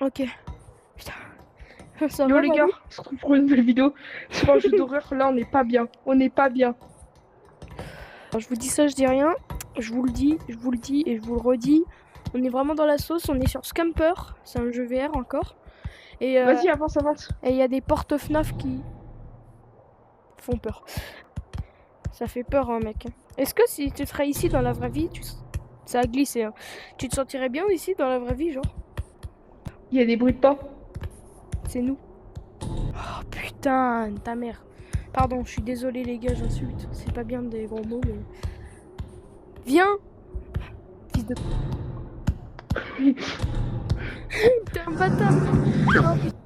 Ok. Putain. Ça Yo va, les gars, Valou on se retrouve pour une nouvelle vidéo sur un jeu d'horreur. Là, on n'est pas bien. On n'est pas bien. Alors, je vous dis ça, je dis rien. Je vous le dis, je vous le dis et je vous le redis. On est vraiment dans la sauce. On est sur Scamper. C'est un jeu VR encore. Et Vas-y, avance, avance. il y a des portes FNAF qui font peur. Ça fait peur, hein, mec. Est-ce que si tu serais ici dans la vraie vie, ça a glissé, hein. Tu te sentirais bien ici dans la vraie vie, genre? Il y a des bruits de pas. C'est nous. Oh putain, ta mère. Pardon, je suis désolé les gars, j'insulte. C'est pas bien des gros mots, mais... Viens! Fils de... T'es un bâtard! Oh, putain.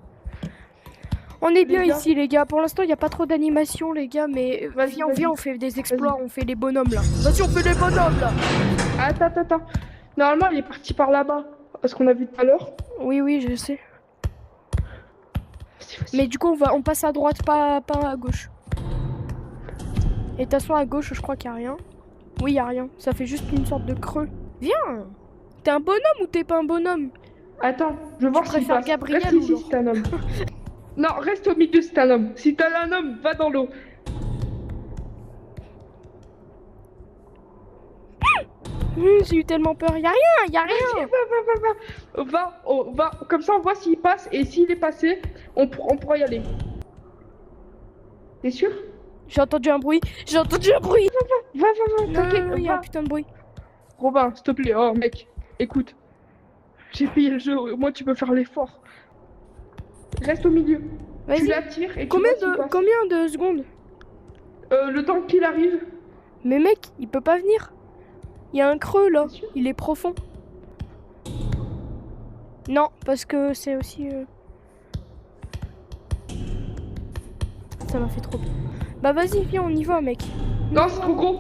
On est bien ici les gars, pour l'instant il n'y a pas trop d'animation les gars, mais viens, on fait des exploits, on fait les bonhommes là. Vas-y, on fait les bonhommes là! Attends. Normalement, il est parti par là-bas. Ce qu'on a vu tout à l'heure. Oui, je sais. Vas-y. Mais du coup, on passe à droite, pas à gauche. Et de toute façon, à gauche, je crois qu'il n'y a rien. Oui, il n'y a rien. Ça fait juste une sorte de creux. Viens! T'es un bonhomme ou t'es pas un bonhomme? Attends, je veux voir s'il préfères passe. Gabriel Reste ou ici genre si t'es un homme. Non, reste au milieu si t'es un homme. Si t'es un homme, va dans l'eau. J'ai eu tellement peur. Y'a rien! Va. Comme ça, on voit s'il passe. Et s'il est passé, on pourra y aller. T'es sûr? J'ai entendu un bruit. Va, t'inquiète, Il y a un va. putain de bruit. Robin, s'il te plaît. Oh, mec, écoute. J'ai payé le jeu, moi tu peux faire l'effort. Reste au milieu. Tu Vas-y. l'attires et tu Combien vois s'il passe. de secondes? Le temps qu'il arrive. Mais mec, il peut pas venir. Il y a un creux là. Bien sûr. Il est profond. Non, parce que c'est aussi... Ça m'a fait trop peur. Bah vas-y, viens, on y va, mec. Non, c'est trop gros.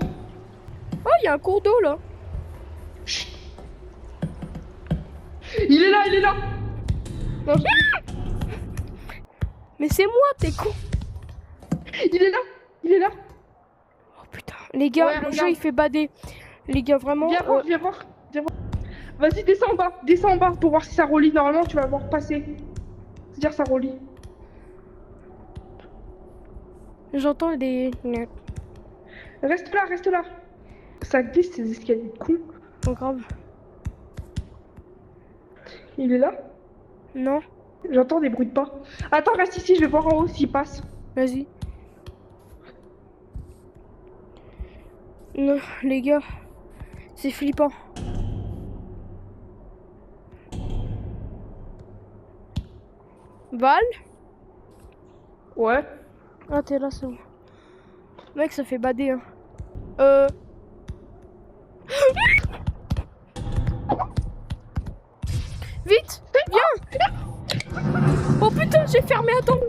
Oh, il y a un cours d'eau là. Chut. Il est là. Non, Mais c'est moi, t'es con. il est là. Oh putain, les gars, Ouais, le regarde. jeu il fait bader. Les gars, vraiment. Viens voir. Vas-y, descends en bas pour voir si ça relie. Normalement, tu vas voir passer. C'est-à-dire ça relie. J'entends des... Reste là. Ça glisse ces escaliers de con. Oh grave. Il est là. Non, J'entends des bruits de pas. Attends, reste ici, je vais voir en haut s'il passe. vas-y. Non, les gars, c'est flippant. Val? Ouais. Ah, t'es là, c'est bon. Mec, ça fait bader, hein. Vite, viens! Oh putain, j'ai fermé, attends!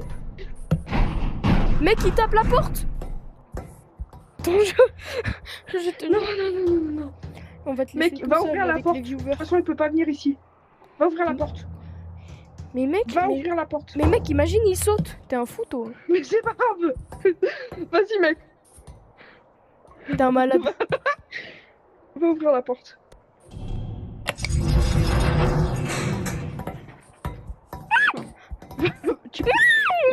Mec, il tape la porte! Attends, je te... Non. On va te laisser Mec, tout va seul ouvrir la avec porte. les De viewers. toute façon, il peut pas venir ici. Va ouvrir la porte. Mais mec, Va ouvrir la porte. mais mec, imagine, il saute. T'es un fou, toi. Mais c'est pas grave. Vas-y, mec. T'es un malade. Va ouvrir la porte. Mais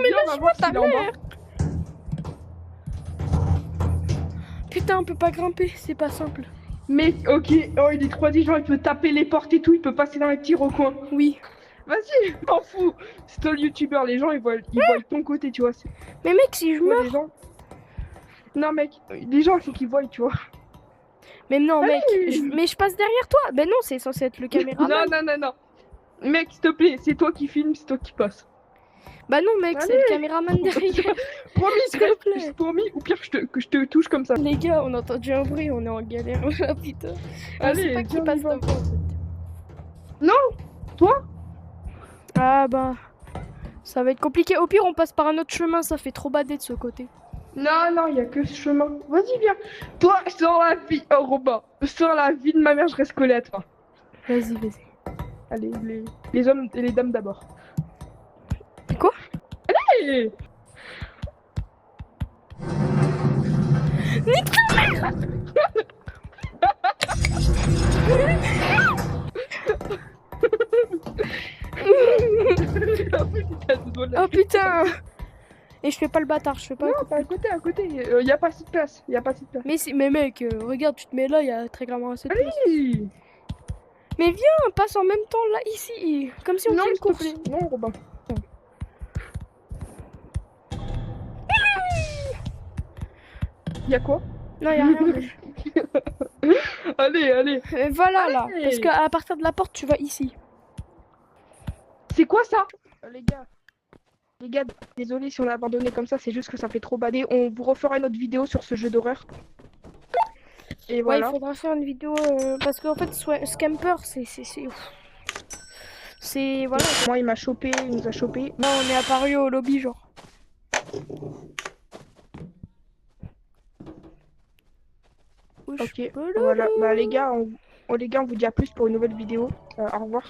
Viens, on va voir ta s'il est en bas. mère. Putain, on peut pas grimper, c'est pas simple. Mec, ok. Oh, il est 3D, genre, il peut taper les portes et tout. Il peut passer dans les petits recoins. Oui. Vas-y, m'en fous. C'est toi le youtubeur, les gens, ils voient ton côté, tu vois. Mais mec, si je Ouais, meurs... les gens... Non, mec, les gens, il faut qu'ils voient, tu vois. Mais non, mec, Allez. mais je passe derrière toi. Ben non, c'est censé être le caméraman. Non. Mec, s'il te plaît, c'est toi qui filmes, c'est toi qui passe. Bah non, mec, c'est Allez. le caméraman derrière. Promis, S'il te plaît. c'est promis, ou pire que je te touche comme ça. Les gars, on a entendu un bruit, on est en galère. Ah, putain. Allez, C'est pas qui viens, passe on y va. devant, en fait. Non, toi? Ah bah... Ça va être compliqué. Au pire, on passe par un autre chemin, ça fait trop bader de ce côté. Non, il y a que ce chemin. Vas-y, viens. Toi, sur la vie, oh Robin, sur la vie de ma mère, je reste collé à toi. Vas-y. Allez, les hommes et les dames d'abord. Quoi? Allez. Nique ta mère. Oh putain. Et je fais pas le bâtard, je fais pas. Non, pas à côté. Y a pas assez de place. Y a pas assez de place. Mais si, mais mec, regarde, tu te mets là, il y a très clairement assez de place. Oui. Mais viens, on passe en même temps là, ici, comme si on Non, faisait une s'il te course. plaît. Non, Robin. Y a quoi? Non, y a rien. Allez, allez. Mais voilà là, Allez. parce qu'à partir de la porte, tu vas ici. C'est quoi ça? Les gars, désolé si on a abandonné comme ça, c'est juste que ça fait trop bader. On vous refera une autre vidéo sur ce jeu d'horreur. Et Ouais, voilà. il faudra faire une vidéo parce qu'en fait, Scamper, c'est voilà. Moi, il m'a chopé, il nous a chopé. Non, on est apparu au lobby, genre. Ok, voilà. Bah les gars, on vous dit à plus pour une nouvelle vidéo. Au revoir.